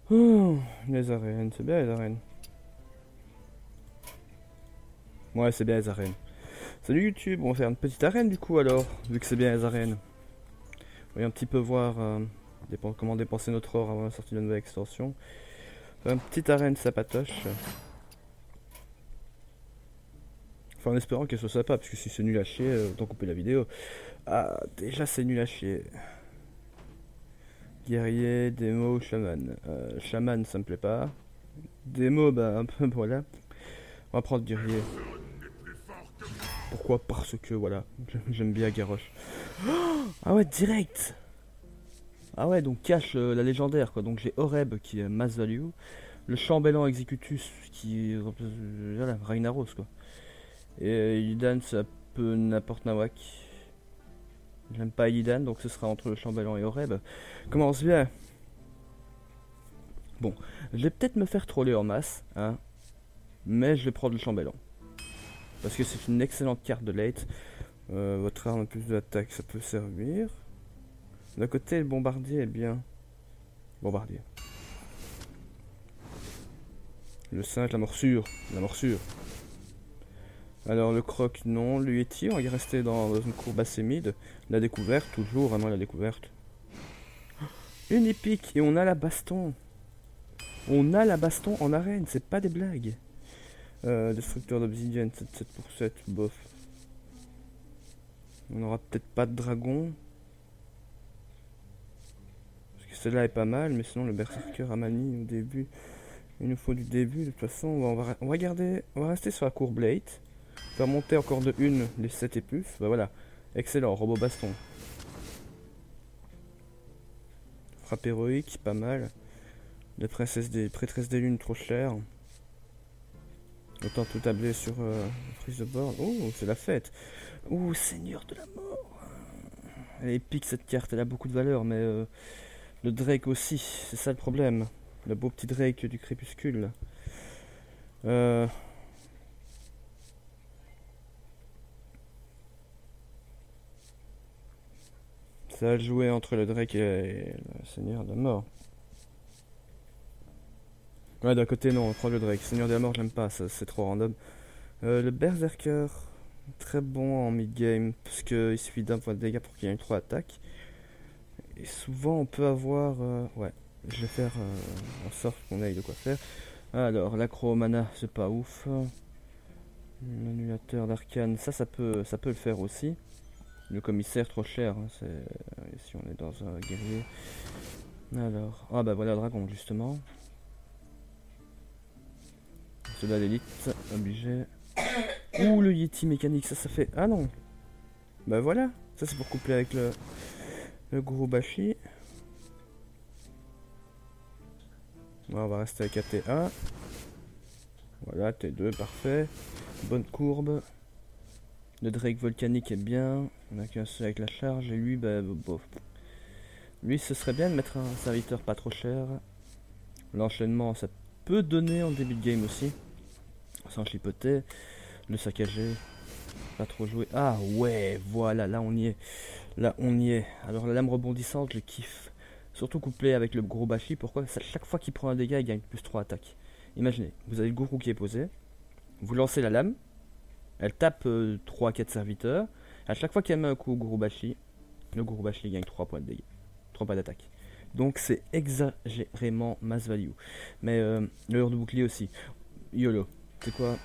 Oh, les arènes, c'est bien les arènes. Ouais, c'est bien les arènes. Salut YouTube, on va faire une petite arène du coup alors, vu que c'est bien les arènes. Voyons un petit peu voir comment dépenser notre or avant la sortie de la nouvelle extension. Faire une petite arène sapatoche. Enfin en espérant qu'elle soit sympa, parce que si c'est nul à chier, autant couper la vidéo. Ah, déjà c'est nul à chier. Guerrier, démo, chaman. Chaman ça me plaît pas. Démo, bah un peu voilà. On va prendre guerrier. Pourquoi? Parce que voilà, j'aime bien Garrosh. Ah ouais, direct. Ah ouais, donc cache la légendaire quoi. Donc j'ai Oreb qui est mass value, le chambellan Executus qui est voilà, Ragnaros quoi. Et Illidan ça peut n'importe nawak. J'aime pas Illidan donc ce sera entre le chambellan et Oreb. Commence bien. Bon, je vais peut-être me faire troller en masse, hein, mais je vais prendre le chambellan. Parce que c'est une excellente carte de late. Votre arme plus d'attaque ça peut servir. D'un côté le bombardier est bien. Bombardier. Le 5, la morsure. La morsure. Alors le croc, non. Le Yeti, on va y rester dans une courbe assez mid. La découverte, toujours, vraiment la découverte. Une épique, et on a la baston. On a la baston en arène, c'est pas des blagues. Destructeur d'obsidienne, 7 pour 7, bof. On aura peut-être pas de dragon. Parce que celle-là est pas mal, mais sinon le berserker Amani au début. Il nous faut du début, de toute façon, on va garder. On va rester sur la courbe late. Faire monter encore de une les 7 et plus. Bah voilà. Excellent, robot baston. Frappe héroïque, pas mal. La prêtresse des lunes, trop cher. Autant tout tabler sur prise de board. Oh, c'est la fête. Oh, seigneur de la mort. Elle est épique cette carte, elle a beaucoup de valeur, mais le Drake aussi, c'est ça le problème. Le beau petit Drake du crépuscule. Euh, Ça va jouer entre le Drake et le Seigneur de la Mort. Ouais, d'un côté, non, on prend le Drake. Seigneur de la Mort, j'aime pas, c'est trop random. Le Berserker, très bon en mid-game, parce qu'il suffit d'un point de dégâts pour qu'il y ait une 3 attaques. Et souvent, on peut avoir. Ouais, je vais faire en sorte qu'on ait de quoi faire. Alors, l'accro mana, c'est pas ouf. L'annulateur d'arcane, ça peut le faire aussi. Le commissaire, trop cher. Hein, si on est dans un guerrier. Alors, ah bah voilà le dragon, justement. Cela l'élite, obligé. Ouh, le Yeti mécanique, ça fait. Ah non! Bah voilà, ça c'est pour coupler avec le gros Bashi. Bon, on va rester avec AT1. Voilà, T2, parfait. Bonne courbe. Le Drake volcanique est bien. On a qu'un seul avec la charge. Et lui, bah, bof. Lui, ce serait bien de mettre un serviteur pas trop cher. L'enchaînement, ça peut donner en début de game aussi. Sans chipoter. Le saccagé. Pas trop joué. Ah ouais, voilà, là on y est. Là on y est. Alors la lame rebondissante, je kiffe. Surtout couplé avec le gros Bashi. Pourquoi? Chaque fois qu'il prend un dégât, il gagne plus 3 attaques. Imaginez, vous avez le gourou qui est posé. Vous lancez la lame. Elle tape 3-4 serviteurs. À chaque fois qu'elle met un coup au Gurubashi, le Gurubashi gagne 3 points de dégâts. 3 points d'attaque. Donc c'est exagérément mass value. Mais le heure de bouclier aussi. YOLO. C'est quoi?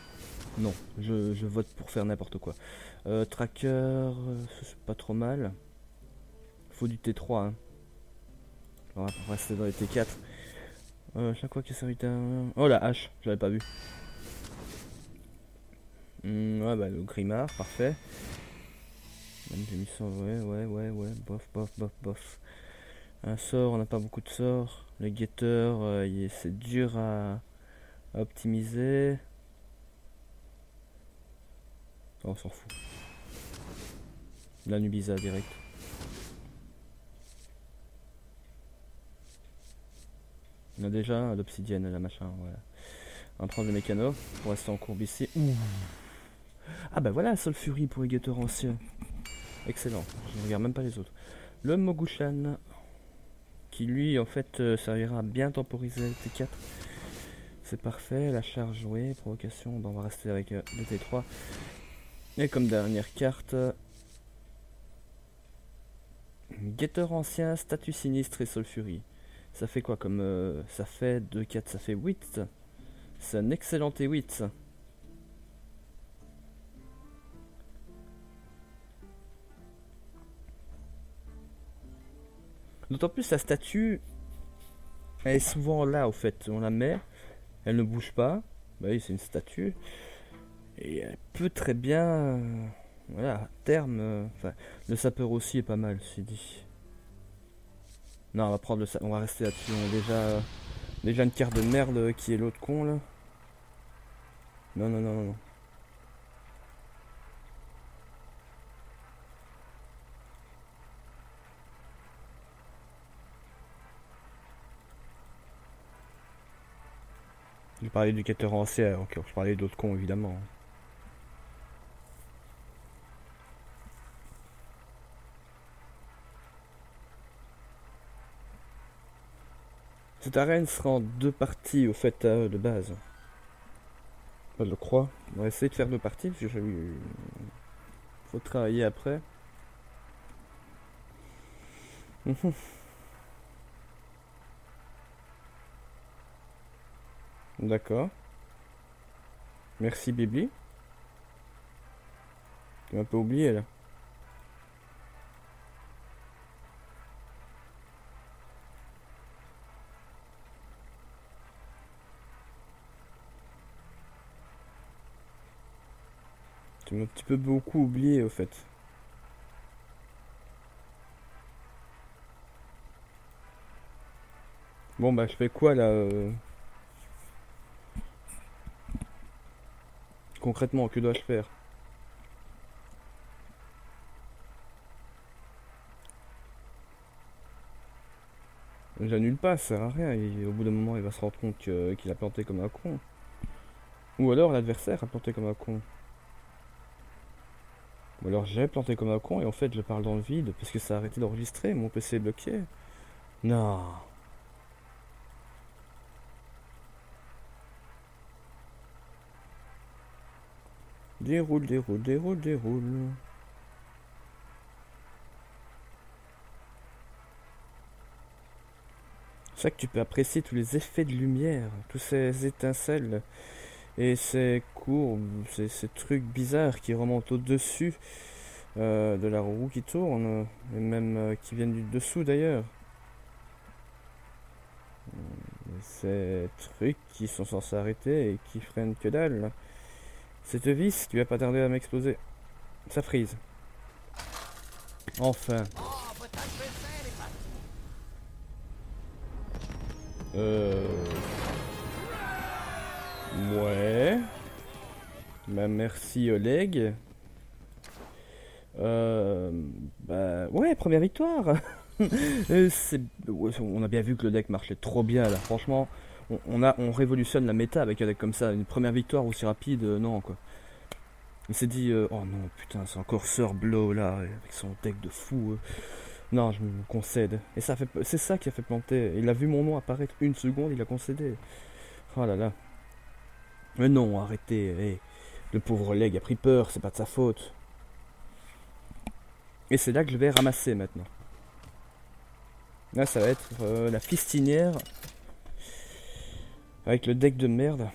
Non, je vote pour faire n'importe quoi. Tracker, c'est pas trop mal. Faut du T3. Hein. On va rester dans les T4. Chaque fois qu'il s'invite un. Oh la hache, j'avais pas vu. Ouais, bah le Grimard, parfait. Même j'ai mis ça, ouais. Bof. Un sort, on n'a pas beaucoup de sorts. Le guetteur, c'est dur à optimiser. Oh, on s'en fout. La Nubisa direct. On a déjà l'obsidienne, la machin, voilà. On va prendre le mécano pour rester en courbe ici. Ouh. Ah bah voilà, Sol Fury pour les guetteurs anciens. Excellent, je ne regarde même pas les autres. Le Mogushan, qui lui en fait servira à bien temporiser le T4. C'est parfait, la charge jouée, provocation, bon, on va rester avec le T3. Et comme dernière carte, guetteur ancien, statut sinistre et sulfurie. Ça fait quoi comme... ça fait 2, 4, ça fait 8. C'est un excellent T8 ça. D'autant plus la statue, elle est souvent là au fait. On la met, elle ne bouge pas. Bah oui, c'est une statue. Et elle peut très bien... voilà, à terme... enfin, le sapeur aussi est pas mal, c'est dit. Non, on va prendre on va rester là-dessus. On a déjà une carte de merde qui est l'autre con là. Non, non, non, non, non. Je parlais du quêteur ancien, ok, je parlais d'autres cons évidemment. Cette arène sera en 2 parties au fait de base. Enfin, je le crois. On va essayer de faire 2 parties parce que faut travailler après. D'accord. Merci Bibi. Tu m'as un peu oublié là. Tu m'as un petit peu beaucoup oublié au fait. Bon bah je fais quoi là concrètement, que dois-je faire? J'annule pas, ça sert à rien. Et au bout d'un moment, il va se rendre compte qu'il a planté comme un con. Ou alors l'adversaire a planté comme un con. Ou alors j'ai planté comme un con et en fait je parle dans le vide parce que ça a arrêté d'enregistrer, mon PC est bloqué. Non. Déroule, déroule, déroule, déroule. C'est ça que tu peux apprécier tous les effets de lumière, tous ces étincelles et ces courbes, ces trucs bizarres qui remontent au-dessus de la roue qui tourne, et même qui viennent du dessous d'ailleurs. Ces trucs qui sont censés arrêter et qui freinent que dalle. Cette vis qui va pas tarder à m'exploser. Ça frise. Enfin. Ouais. Bah merci Oleg. Bah ouais, première victoire. On a bien vu que le deck marchait trop bien là. Franchement, on révolutionne la méta avec un deck comme ça. Une première victoire aussi rapide, non quoi. Il s'est dit, oh non putain, c'est encore Sir Blow là, avec son deck de fou. Non, je me concède. Et c'est ça qui a fait planter. Il a vu mon nom apparaître 1 seconde, il a concédé. Oh là là. Mais non, arrêtez. Hey. Le pauvre Leg a pris peur, c'est pas de sa faute. Et c'est là que je vais ramasser maintenant. Là, ça va être la fistinière. Avec le deck de merde.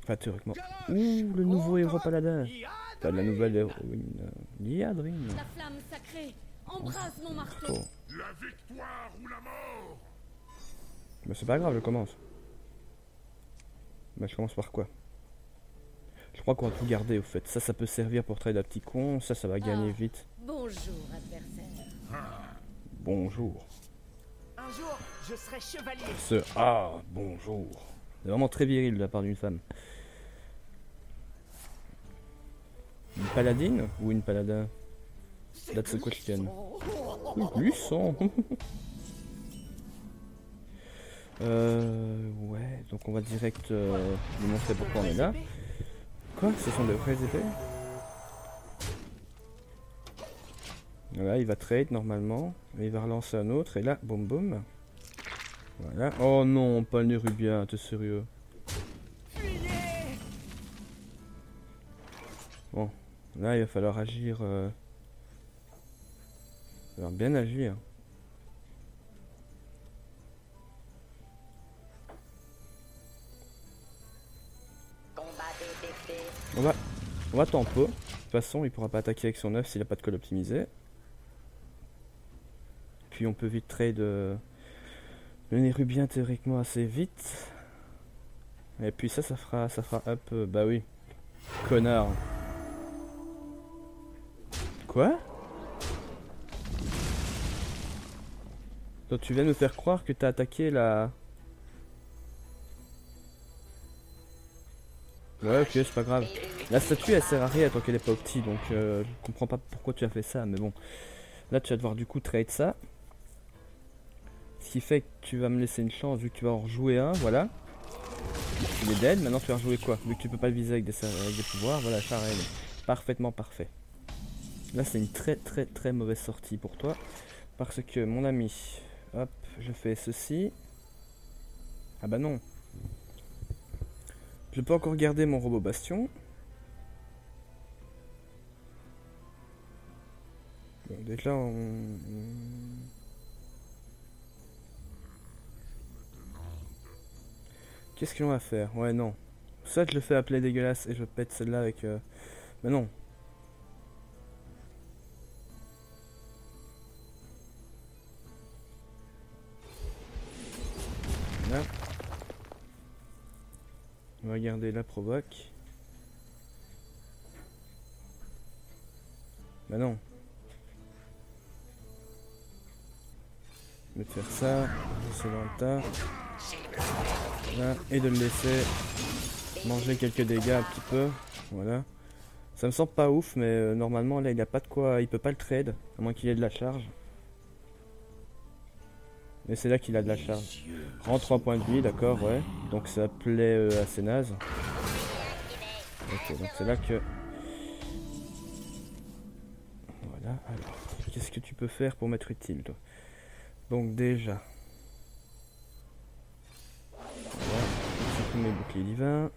Enfin, théoriquement. Ouh, le nouveau héros paladin. T'as la nouvelle héroïne. Liadrine. La flamme sacrée embrase mon marteau. La victoire ou la mort. Mais c'est pas grave, je commence. Bah, je commence par quoi? Je crois qu'on va tout garder au fait. Ça peut servir pour trade à petit con. Ça va gagner vite. Bonjour, adversaire. Bonjour. Un jour, je serai chevalier. Bonjour. C'est vraiment très viril de la part d'une femme. Une paladine ou une paladin? That's a question. Gluissant. Ouais, donc on va direct lui montrer pourquoi on est là. Quoi? Ce sont de vraies épées? Voilà, il va trade normalement. Et il va relancer un autre. Et là, boum boum. Voilà. Oh non, pas le Nérubien, t'es sérieux? Bon, là il va falloir agir. Il va falloir bien agir. On va tempo. De toute façon, il pourra pas attaquer avec son œuf s'il a pas de call optimisé. Puis on peut vite trade le Nérubien théoriquement assez vite. Et puis ça fera up. Bah oui. Connard. Quoi? Donc tu viens de me faire croire que t'as attaqué la... Ouais, ok, c'est pas grave. La statue elle sert à rien tant qu'elle est pas opti, donc je comprends pas pourquoi tu as fait ça, mais bon. Là tu vas devoir du coup trade ça. Ce qui fait que tu vas me laisser une chance vu que tu vas en rejouer un, voilà. Il est dead, maintenant tu vas rejouer quoi? Vu que tu peux pas le viser avec des pouvoirs, voilà, Charel. Parfaitement parfait. Là c'est une très mauvaise sortie pour toi. Parce que mon ami, hop, je fais ceci. Ah bah non. Je peux encore garder mon robot bastion. Bon, déjà on... Qu'est-ce qu'on va faire? Ouais, non. Soit je le fais appeler dégueulasse et je pète celle-là avec... Mais non. Là. On va garder la provoque. Bah non. Je vais te faire ça. C'est dans le tas. Là, et de le laisser manger quelques dégâts un petit peu. Voilà. Ça me semble pas ouf, mais normalement là il a pas de quoi. Il peut pas le trade, à moins qu'il ait de la charge. Mais c'est là qu'il a de la charge. Rend 3 points de vie, d'accord, ouais. Donc ça plaît assez naze. Ok, donc c'est là que... Voilà, alors. Qu'est-ce que tu peux faire pour m'être utile, toi? Donc déjà... Voilà, supprimer le bouclier divin.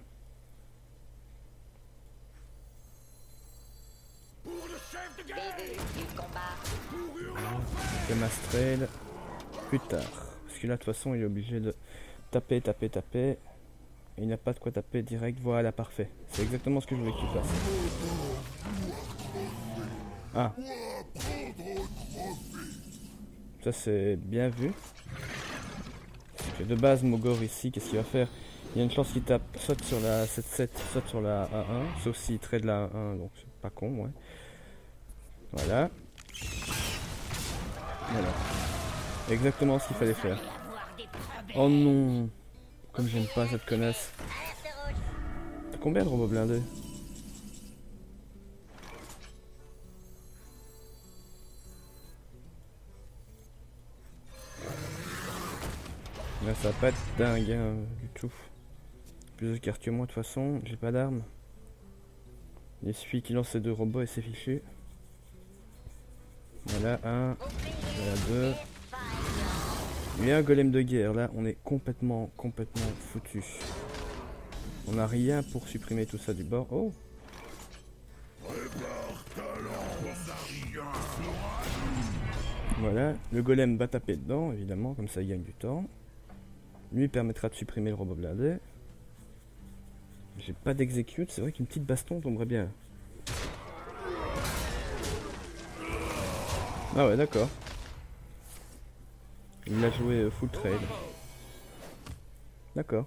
Et Mastrel plus tard. Parce que là de toute façon il est obligé de taper. Et il n'a pas de quoi taper direct. Voilà, parfait. C'est exactement ce que je voulais qu'il fasse. Ah. Ça c'est bien vu. Parce que de base Mogor ici, qu'est-ce qu'il va faire? Il y a une chance qu'il tape soit sur la 7-7, soit sur la 1-1. Sauf s'il trade la 1-1, donc c'est pas con, ouais. Voilà. Voilà. Exactement ce qu'il fallait faire. Oh non. Comme j'aime pas cette connasse. T'as combien de robots blindés? Là ça va pas être dingue hein, du tout. Plus de cartes que moi de toute façon, j'ai pas d'armes. Il suffit qu'il lance ses 2 robots et c'est fichu. Voilà un, voilà 2. Et un golem de guerre, là on est complètement foutu. On n'a rien pour supprimer tout ça du bord. Oh! Voilà, le golem va taper dedans, évidemment, comme ça il gagne du temps. Lui permettra de supprimer le robot blindé. J'ai pas d'execute, c'est vrai qu'une petite baston tomberait bien. Ah ouais, d'accord. Il a joué full trade. D'accord.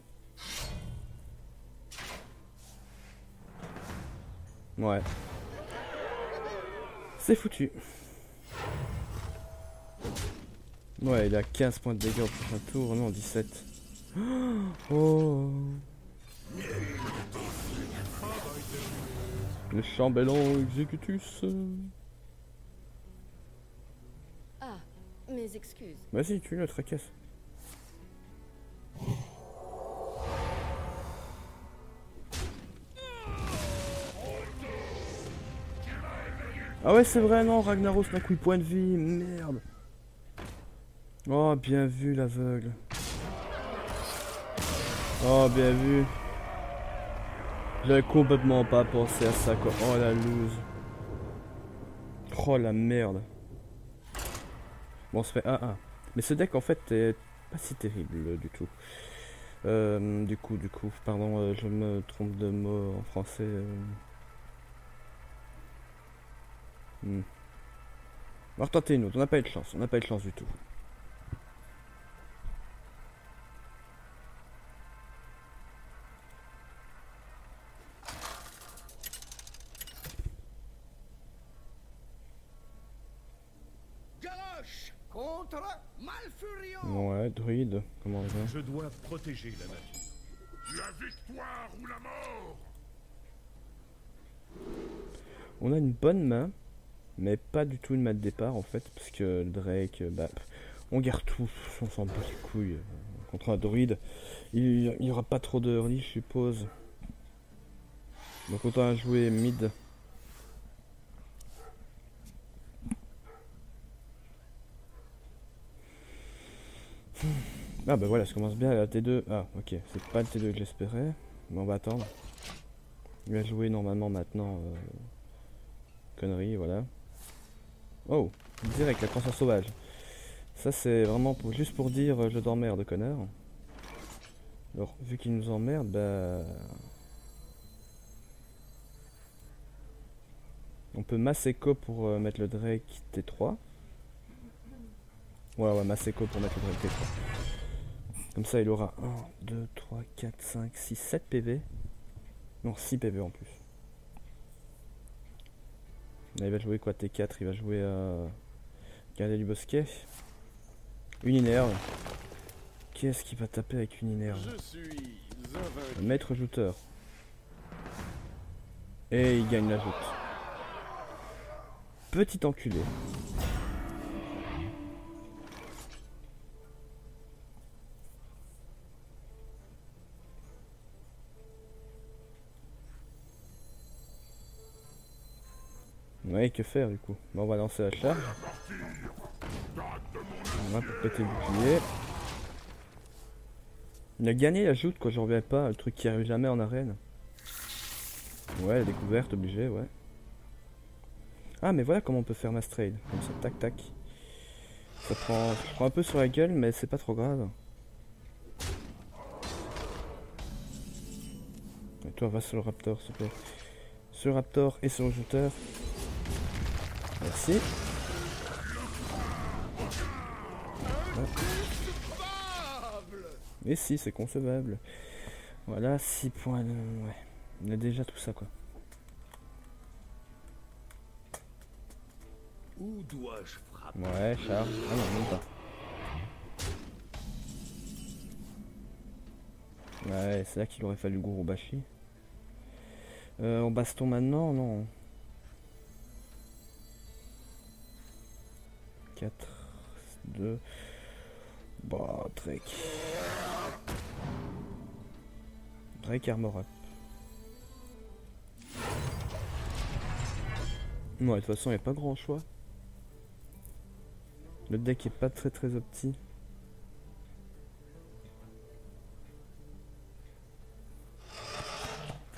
Ouais. C'est foutu. Ouais, il a 15 points de dégâts au prochain tour. Non, 17. Oh. Le chambellan executus. Ah, mes excuses. Vas-y, tu le tracasse. Ah ouais, c'est vrai, non, Ragnaros n'a plus point de vie, merde. Oh, bien vu l'aveugle. Oh, bien vu. J'avais complètement pas pensé à ça, quoi. Oh, la loose. Oh, la merde. Bon, on se fait 1-1. Mais ce deck, en fait, est pas si terrible du tout. Du coup, pardon, je me trompe de mot en français. On va retenter une autre. On n'a pas eu de chance. On n'a pas eu de chance du tout. Garrosh contre Malfurion. Ouais, druide. Comment on va? Je dois protéger la nature. La victoire ou la mort. On a une bonne main, mais pas du tout une main de départ en fait, parce que le Drake, bah, on garde tout, on s'en bat les couilles. Contre un druide, il y aura pas trop de early, je suppose. Donc autant jouer mid. Ah bah voilà, ça commence bien la T2. Ah ok, c'est pas le T2 que j'espérais, mais on va attendre. Il va jouer normalement maintenant. Connerie, voilà. Oh, direct, la croissance sauvage. Ça c'est vraiment juste pour dire je t'emmerde, connard. Alors, vu qu'il nous emmerde, bah... on peut Masséco pour mettre le Drake T3. Ouais, Masséco pour mettre le Drake T3. Comme ça, il aura 1, 2, 3, 4, 5, 6, 7 PV. Non, 6 PV en plus. Là, il va jouer quoi T4, il va jouer Gardien du Bosquet. Une inerve. Qu'est-ce qu'il va taper avec une inerve? Le maître jouteur. Et il gagne la joute. Petit enculé. Ouais, que faire du coup? Bon, on va lancer la charge. Voilà, pour péter le bouclier. Il a gagné la joute quoi, j'en reviens pas, le truc qui arrive jamais en arène. Ouais, la découverte obligée, ouais. Ah, mais voilà comment on peut faire Mass Trade. Comme ça, tac tac. Ça prend, je prends un peu sur la gueule, mais c'est pas trop grave. Et toi, va sur le Raptor, s'il te plaît. Sur le Raptor et sur le jouteur. Merci. Et si, c'est concevable. Voilà, 6 points. Ouais. On a déjà tout ça, quoi. Où dois-je frapper? Ouais, charge. Ah non, même pas. Ouais, c'est là qu'il aurait fallu Guru Bashi. En baston maintenant, non. 4, 2. Bah, Drake. Drake Armor Up. Ouais, de toute façon, il n'y a pas grand choix. Le deck est pas très opti.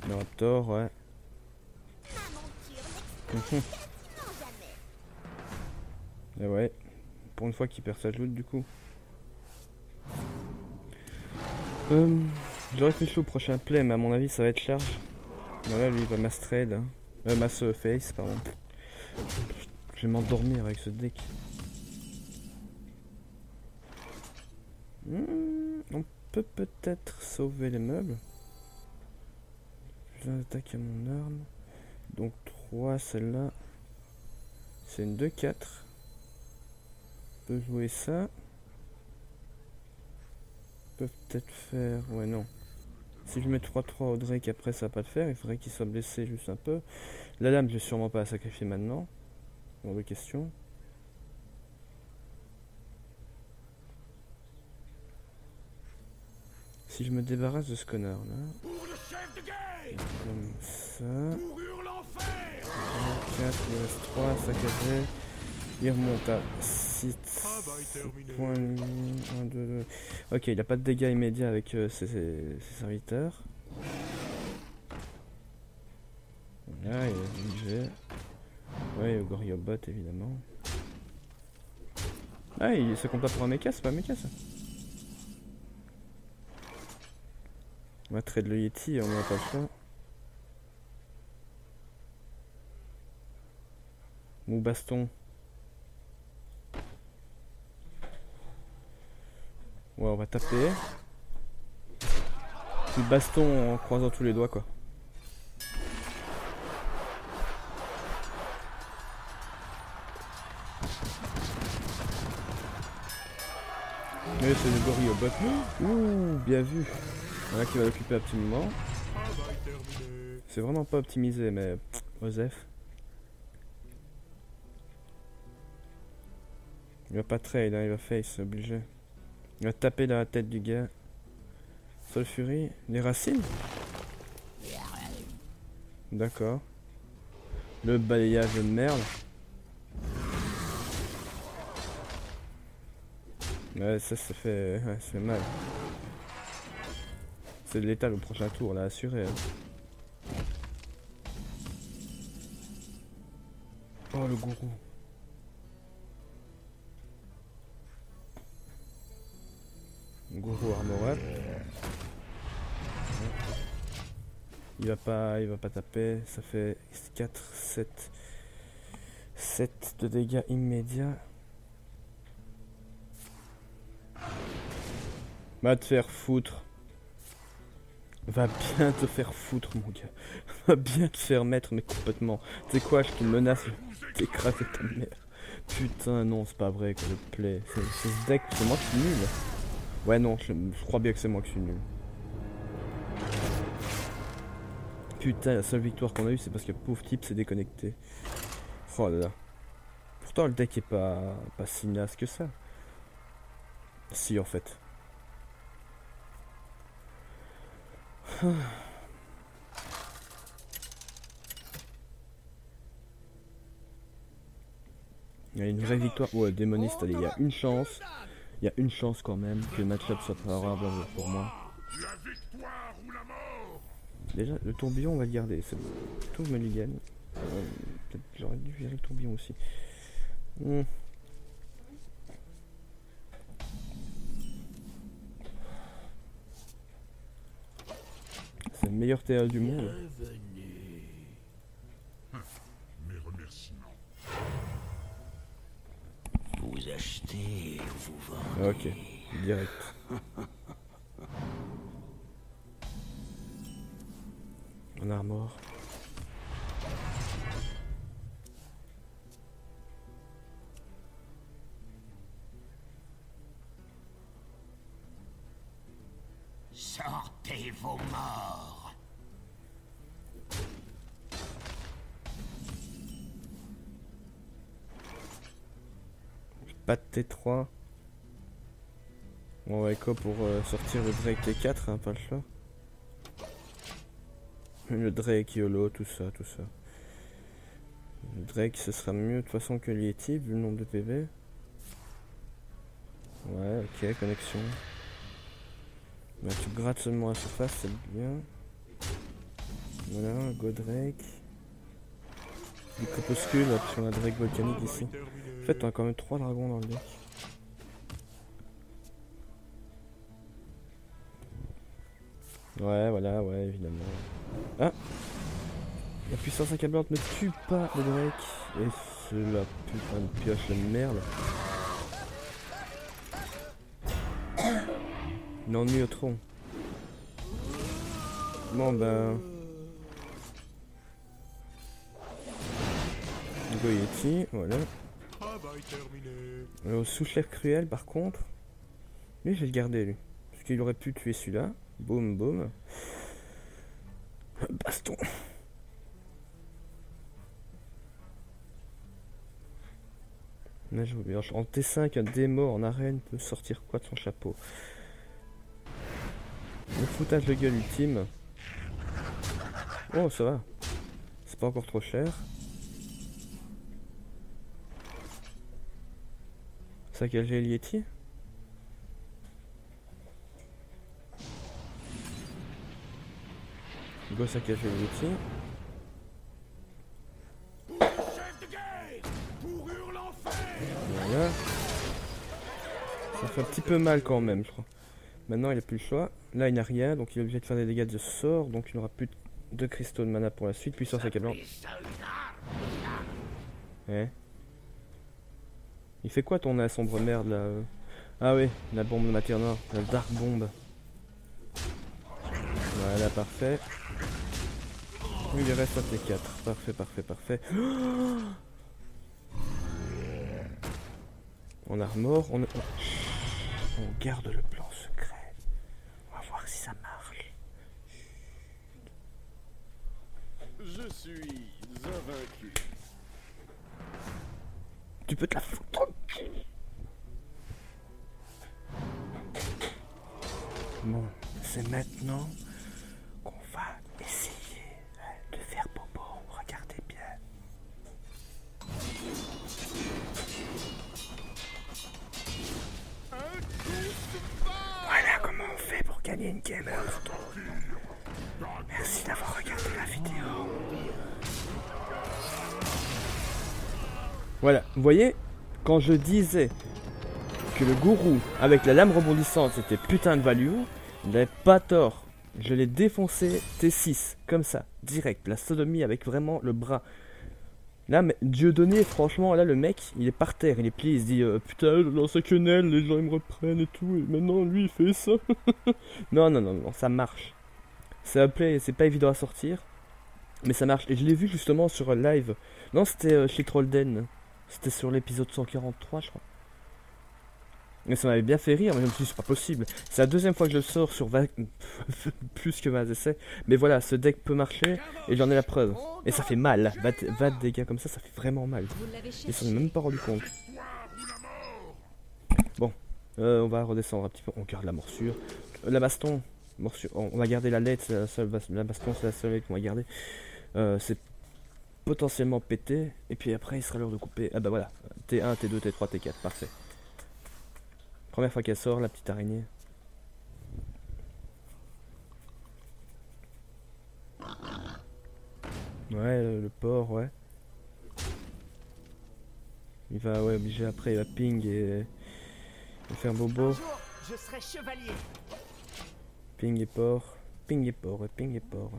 Le Raptor, ouais. Et ouais, pour une fois qu'il perd sa loot du coup. Je réfléchis au prochain play, mais à mon avis ça va être charge. Voilà, lui il va mass trade. Hein. Mass face, pardon. Je vais m'endormir avec ce deck. On peut peut-être sauver les meubles. Je vais attaquer mon arme. Donc 3, celle-là. C'est une 2-4. Je peux jouer ça. Je peux peut-être faire... Ouais, non. Si je mets 3-3 au Drake, après ça va pas le faire. Il faudrait qu'il soit blessé juste un peu. La lame, je vais sûrement pas la sacrifier maintenant. Hors de question. Si je me débarrasse de ce connard là. Comme ça. 4, il reste 3, saccagé. Il remonte à 6 points. 1, 2, 2. Ok, il a pas de dégâts immédiats avec ses serviteurs. Là, il a budget. Ouais, le Gorillobot évidemment. Ah, il se compte pas pour un mecha, c'est pas un mecha ça. On va trade le Yeti, on n'a pas le choix. Ou baston. Ouais, on va taper. Puis baston en croisant tous les doigts quoi. Mais c'est le Gorillobot. Ouh, bien vu. Voilà qui va l'occuper optimement. C'est vraiment pas optimisé, mais Osef. Il va pas trade, hein, il va face, c'est obligé. Il va taper dans la tête du gars. Sol Fury, les racines. D'accord. Le balayage de merde. Ouais, ça fait, ouais, ça fait mal. C'est de l'état le prochain tour, là, assuré. Hein. Oh, le gourou. Gourou armor up. Il va pas taper. Ça fait 4, 7 de dégâts immédiats. Va te faire foutre. Va bien te faire foutre, mon gars. Va bien te faire mettre, mais complètement. Tu sais quoi, je te menace de t'écraser ta mère. Putain, non, c'est pas vrai, quoi, le play. C'est ce deck, c'est moi qui suis nul. Ouais, non, je crois bien que c'est moi qui suis nul. Putain, la seule victoire qu'on a eue, c'est parce que pauvre type s'est déconnecté. Oh là là. Pourtant, le deck est pas si naze que ça. Si, en fait. Il y a une vraie victoire. Ouais, démoniste, allez, il y a une chance. Il y a une chance quand même que le match-up soit favorable pour moi. La victoire ou la mort. Déjà, le tourbillon, on va le garder. C'est tout mulligan. Peut-être j'aurais dû virer le tourbillon aussi. C'est le meilleur théâtre du monde. Mes remerciements. Vous achetez, vous vendez. Ok, direct. En armor. Sortez vos morts. Pas de T3. On va écho pour sortir le Drake T4, hein, pas le choix. Le Drake, YOLO, tout ça. Le Drake, ce sera mieux de toute façon que l'Yeti, vu le nombre de PV. Ouais, ok, connexion. Bah, tu grattes seulement la surface, c'est bien. Voilà, Go Drake. Du crépuscule, parce qu'on a Drake volcanique ici. En fait, on a quand même 3 dragons dans le deck. Ouais, voilà, ouais, évidemment. Ah! La puissance accablante ne tue pas le Drake. Et c'est la putain de pioche de merde. L'ennui au tronc. Bon ben... Goyeti, voilà. Sous-chef cruel par contre. Lui je vais le garder lui. Parce qu'il aurait pu tuer celui-là. Boum boum. Baston. Là, je vois, en T5, un démo en arène peut sortir quoi de son chapeau? Le foutage de gueule ultime. Oh, ça va. C'est pas encore trop cher. Saccager Yeti. Go saccager les outils. Chef de guerre, pour Hurlenfer. Voilà. Ça fait un petit peu mal quand même, je crois. Maintenant, il n'a plus le choix. Là, il n'a rien, donc il est obligé de faire des dégâts de sort. Donc, il n'aura plus de cristaux de mana pour la suite. Puissance accablante. Ouais. Il fait quoi ton sombre merde là Ah oui, la bombe de matière noire, la dark bomb. Voilà, parfait. Il lui reste un T4. Parfait, parfait, parfait. On armor, on garde le plan secret. On va voir si ça marche. Je suis invaincu. Tu peux te la foutre. Bon, c'est maintenant qu'on va essayer de faire bobo. Regardez bien. Voilà comment on fait pour gagner une game à l'instant. Merci d'avoir regardé la vidéo. Voilà, vous voyez, quand je disais que le gourou avec la lame rebondissante c'était putain de value, il n'avait pas tort. Je l'ai défoncé T6, comme ça, direct, la sodomie avec vraiment le bras. Là, mais Dieudonné, franchement, là le mec, il est par terre, il est plié, il se dit putain, je lance un quenelle, les gens ils me reprennent et tout, et maintenant lui il fait ça. Non, non, non, non, ça marche. Ça plaît, c'est pas évident à sortir, mais ça marche. Et je l'ai vu justement sur un live. Non, c'était chez Trollden. C'était sur l'épisode 143, je crois. Mais ça m'avait bien fait rire, mais je me suis dit, c'est pas possible. C'est la deuxième fois que je le sors sur plus que 20 essais. Mais voilà, ce deck peut marcher, et j'en ai la preuve. Et ça fait mal. 20 dégâts comme ça fait vraiment mal. Ils s'en sont même pas rendu compte. Bon, on va redescendre un petit peu. On garde la morsure. La baston, morsure. On va garder la lettre, la baston, c'est la seule lettre qu'on va garder. C'est potentiellement pété, et puis après il sera l'heure de couper. Ah bah voilà, T1, T2, T3, T4, parfait. Première fois qu'elle sort, la petite araignée. Ouais, le porc, ouais. Il va, ouais, obligé après, il va ping et faire bobo. Je serai chevalier. Ping et porc. Ping et porc, ouais, ping et porc.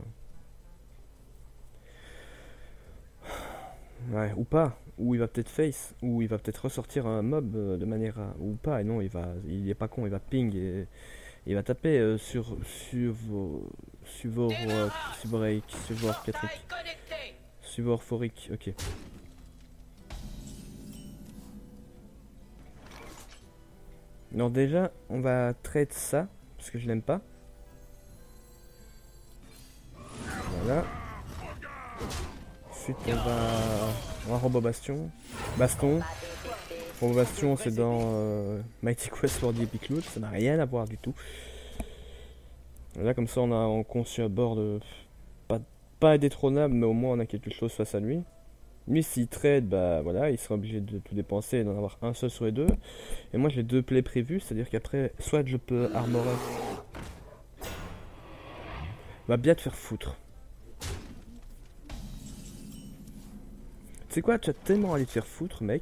Ouais, ou pas, ou il va peut-être face, ou il va peut-être ressortir un mob de manière à... Ou pas, et non, il est pas con, il va ping et il va taper sur suborphorique, ok. Alors déjà, on va trade ça, parce que je l'aime pas. Voilà. Ensuite on va Robo-Bastion. Baston. Robo-Bastion c'est dans Mighty Quest for the Epic Loot, ça n'a rien à voir du tout. Là comme ça on conçu un board pas indétrônable, mais au moins on a quelque chose face à lui. Lui s'il trade, bah voilà, il sera obligé de tout dépenser et d'en avoir un seul sur les deux. Et moi j'ai deux plays prévus, c'est-à-dire qu'après, soit je peux armorer. Va bien te faire foutre. Tu sais quoi, tu as tellement envie de faire foutre, mec,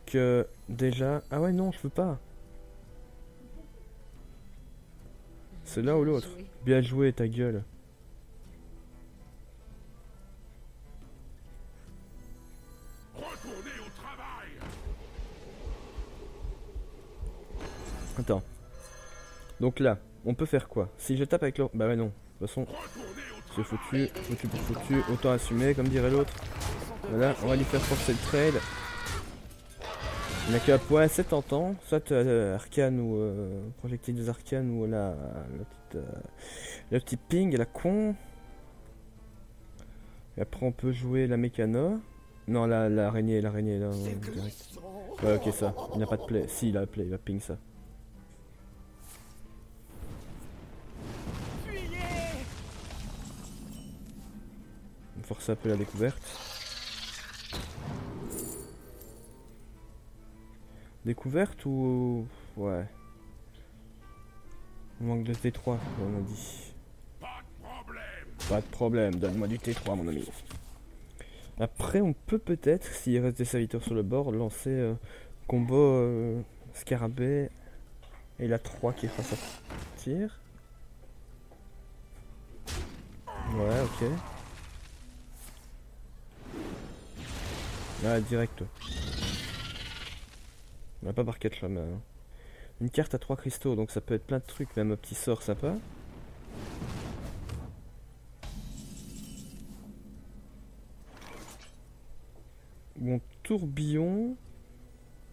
que déjà... Ah ouais, non, je veux pas. C'est l'un ou l'autre. Bien joué, ta gueule. Retournez au travail. Attends. Donc là, on peut faire quoi? Si je tape avec l'autre... Bah ouais, non. De toute façon, c'est foutu, foutu pour foutu. Autant assumer, comme dirait l'autre. Voilà, on va lui faire forcer le trade. Il n'a qu'à point, c'est tentant. Soit arcane ou projectile des arcanes ou la petite ping, la con. Et après on peut jouer la mécano. Non, l'araignée, là, direct. Ouais, ok, ça. Il n'a pas de play. Si, il a play, il va ping ça. On force un peu la découverte. Découverte ou... Ouais. On manque de T3, on a dit. Pas de problème. Pas de problème, donne-moi du T3 mon ami. Après on peut peut-être, s'il reste des serviteurs sur le bord, lancer combo scarabée et la 3 qui fera sortir. Ouais, ok. Ah, direct. On n'a pas par 4 chemins. Hein. Une carte à 3 cristaux, donc ça peut être plein de trucs, même un petit sort sympa. Ou en tourbillon.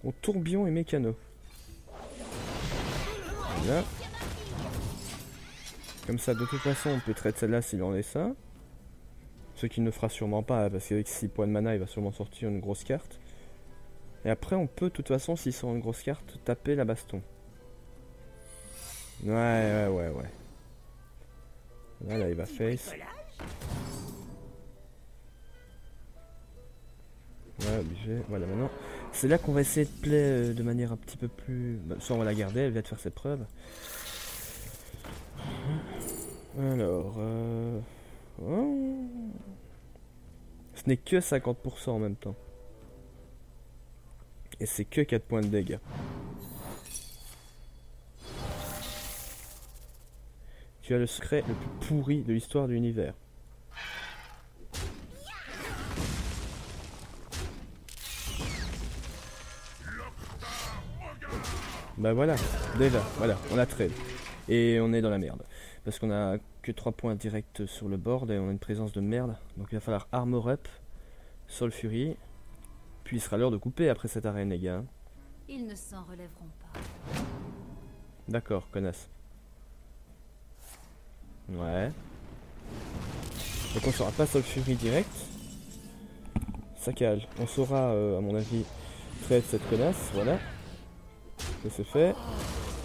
En tourbillon et mécano. Voilà. Comme ça, de toute façon, on peut traiter celle-là s'il en est ça. Ce qu'il ne fera sûrement pas, parce qu'avec 6 points de mana, il va sûrement sortir une grosse carte. Et après, on peut, de toute façon, s'il sort une grosse carte, taper la baston. Ouais. Là, il va face. Ouais, obligé. Voilà, maintenant. C'est là qu'on va essayer de play de manière un petit peu plus... Bah, soit on va la garder, elle vient de faire ses preuves. Alors... Oh. Ce n'est que 50% en même temps. Et c'est que 4 points de dégâts. Tu as le secret le plus pourri de l'histoire de l'univers. Bah voilà, déjà, voilà, on a trade. Et on est dans la merde. Parce qu'on a que 3 points directs sur le board et on a une présence de merde. Donc il va falloir armor up, Soul Fury. Puis il sera l'heure de couper après cette arène, les gars. Ils ne s'en relèveront pas. D'accord, connasse. Ouais. Donc on saura pas Soul Fury direct. Ça cale. On saura, à mon avis, trade cette connasse, voilà. Ça c'est fait.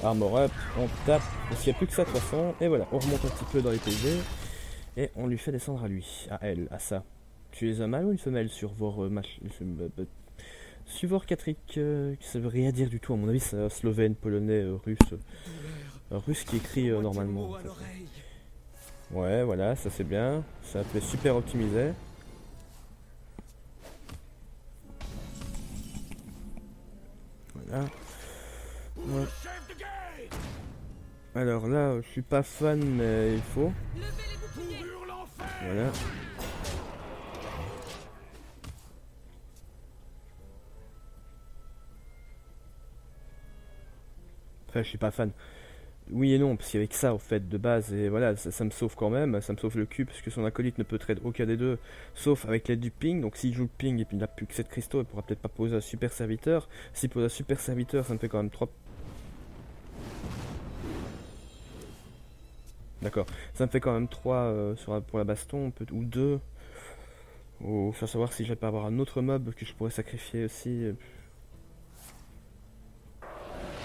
Armor up, on tape, parce qu'il n'y a plus que ça de toute façon. Et voilà, on remonte un petit peu dans les PV. Et on lui fait descendre à lui, à elle, à ça. Tu es un mâle ou une femelle sur vos matchs Suivor Catrik, ça veut rien dire du tout, à mon avis c'est slovène, polonais, russe. Russe qui écrit normalement. En fait. Ouais, voilà, ça c'est bien. Ça fait super optimisé. Voilà. Ouais. Alors là, je suis pas fan, mais il faut. Voilà. Enfin, je suis pas fan. Oui et non, parce qu'avec ça, au fait, de base, et voilà, ça me sauve quand même, ça me sauve le cul, parce que son acolyte ne peut trade aucun des deux, sauf avec l'aide du ping, donc s'il joue le ping et puis il n'a plus que 7 cristaux, il pourra peut-être pas poser un super serviteur. S'il pose un super serviteur, ça me fait quand même 3... D'accord, ça me fait quand même 3 pour la baston, ou 2. Ou faire savoir si je vais pas avoir un autre mob que je pourrais sacrifier aussi.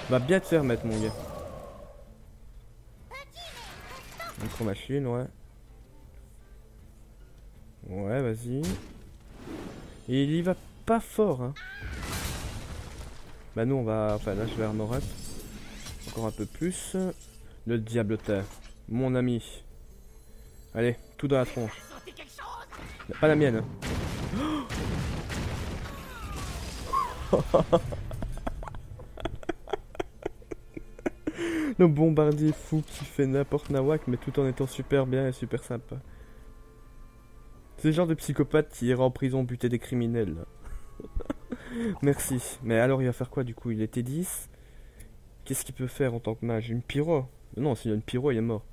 Va bien te faire mettre, mon gars. Micro-machine, ouais. Ouais, vas-y. Et il y va pas fort, hein. Bah nous, on va... Enfin, là, je vais armor up. Encore un peu plus. Le diablotin. Mon ami. Allez, tout dans la tronche. Pas la mienne, hein. Le bombardier fou qui fait n'importe nawak, mais tout en étant super bien et super sympa. C'est le genre de psychopathe qui ira en prison buter des criminels. Merci. Mais alors il va faire quoi du coup? Il était 10. Qu'est-ce qu'il peut faire en tant que mage? Une pyro? Non, s'il y a une pyro, il est mort.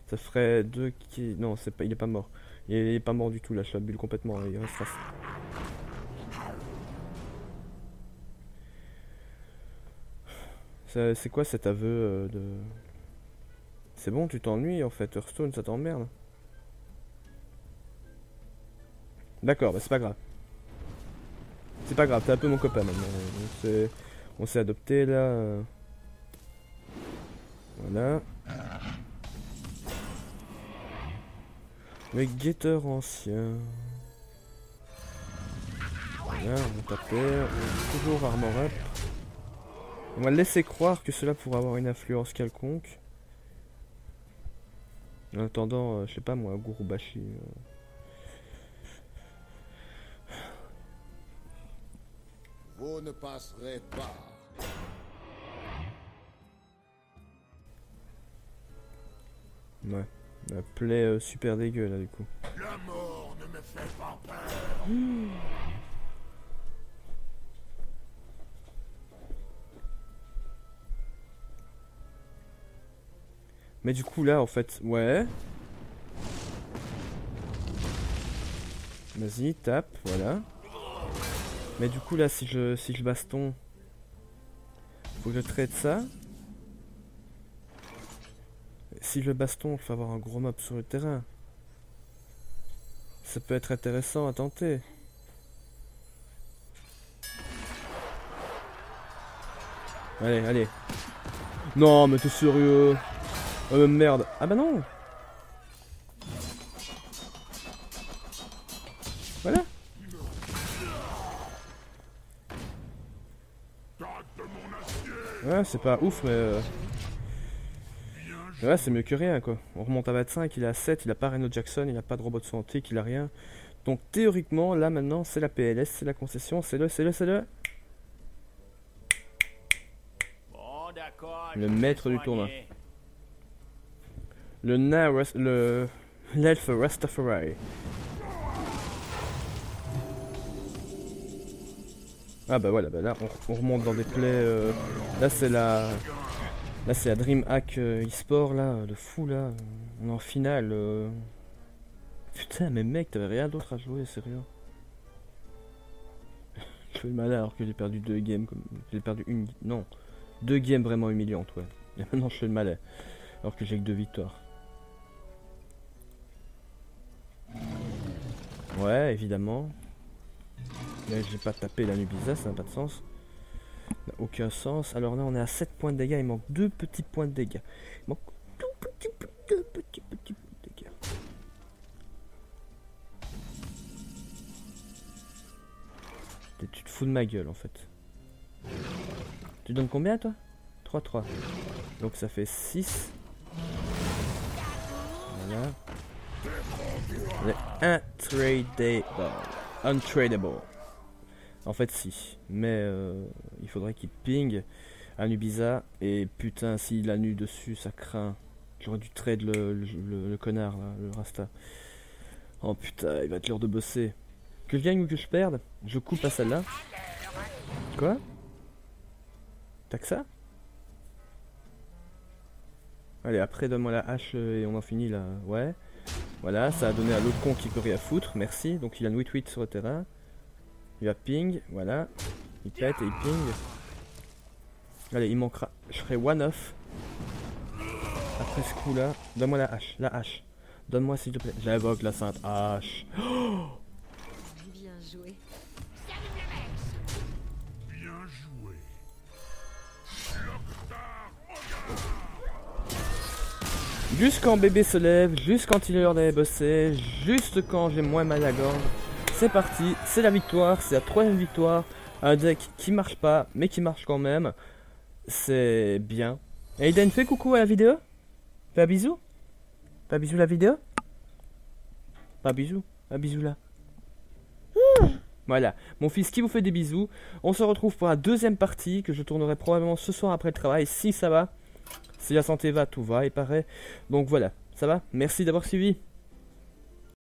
Ça ferait 2 qui... Non, c'est pas... il est pas mort. Il est pas mort du tout, là, je l'abule complètement. Il restera... C'est quoi cet aveu de... C'est bon, tu t'ennuies en fait, Hearthstone, ça t'emmerde. D'accord, bah c'est pas grave. C'est pas grave, t'es un peu mon copain maintenant. On s'est adopté là. Voilà. Le guetteur ancien. Voilà, on va taper. Toujours armor up. On va laisser croire que cela pourra avoir une influence quelconque. En attendant, je sais pas moi, Gurubashi. Vous ne passerez pas. Ouais. La plaie super dégueu là du coup. La mort ne me fait pas peur. Mais du coup là en fait, ouais. Vas-y, tape, voilà. Mais du coup là si je baston, faut que je traite ça. Si je baston, il faut avoir un gros mob sur le terrain. Ça peut être intéressant à tenter. Allez, allez. Non, mais t'es sérieux? Oh merde. Ah bah non. Voilà. Ouais, c'est pas ouf, mais... Ouais, c'est mieux que rien, quoi. On remonte à 25, il est à 7, il a pas Reno Jackson, il a pas de robot de santé, il a rien. Donc théoriquement, là maintenant, c'est la PLS, c'est la concession, c'est le... Bon, d'accord. Le maître du tournoi. L'elfe Rastafari. Ah bah voilà, bah là on remonte dans des plays. Là c'est la DreamHack e-sport là, de fou là. On est en finale. Putain mais mec, t'avais rien d'autre à jouer, sérieux. Je fais le malin alors que j'ai perdu 2 games. J'ai perdu une. Non. 2 games vraiment humiliantes, ouais. Et maintenant je fais le malin. Alors que j'ai que 2 victoires. Ouais, évidemment. Là, j'ai pas tapé la Nubisa, ça n'a pas de sens. Ça n'a aucun sens. Alors là, on est à 7 points de dégâts. Il manque 2 petits points de dégâts. Il manque 2 petits points de dégâts. Tu te fous de ma gueule, en fait. Tu donnes combien, toi? 3-3. Donc ça fait 6. Voilà. Untradable. En fait si. Mais il faudrait qu'il ping Anubisa. Et putain s'il a nu dessus ça craint. J'aurais dû trade le connard là, le Rasta. Oh putain il va être l'heure de bosser. Que je gagne ou que je perde, je coupe à celle-là. Quoi? T'as que ça? Allez après donne-moi la hache et on en finit là. Ouais. Voilà, ça a donné à l'autre con qui peut rien foutre, merci. Donc il a un 8-8 sur le terrain. Il va ping, voilà. Il pète et il ping. Allez, il manquera. Je ferai one off. Après ce coup là. Donne-moi la hache, la hache. Donne-moi s'il te plaît. J'invoque la sainte hache. Oh Bien joué. Bien joué. Juste quand bébé se lève, juste quand il est l'heure d'aller bosser, juste quand j'ai moins mal à la gorge. C'est parti, c'est la victoire, c'est la 3ème victoire. Un deck qui marche pas, mais qui marche quand même. C'est bien. Aiden, fais coucou à la vidéo. Fais un bisou. Fais un bisou la vidéo. Pas un bisou, un bisou là. Voilà, mon fils qui vous fait des bisous. On se retrouve pour la 2ème partie que je tournerai probablement ce soir après le travail, si ça va. Si la santé va, tout va, il paraît. Donc voilà, ça va. Merci d'avoir suivi.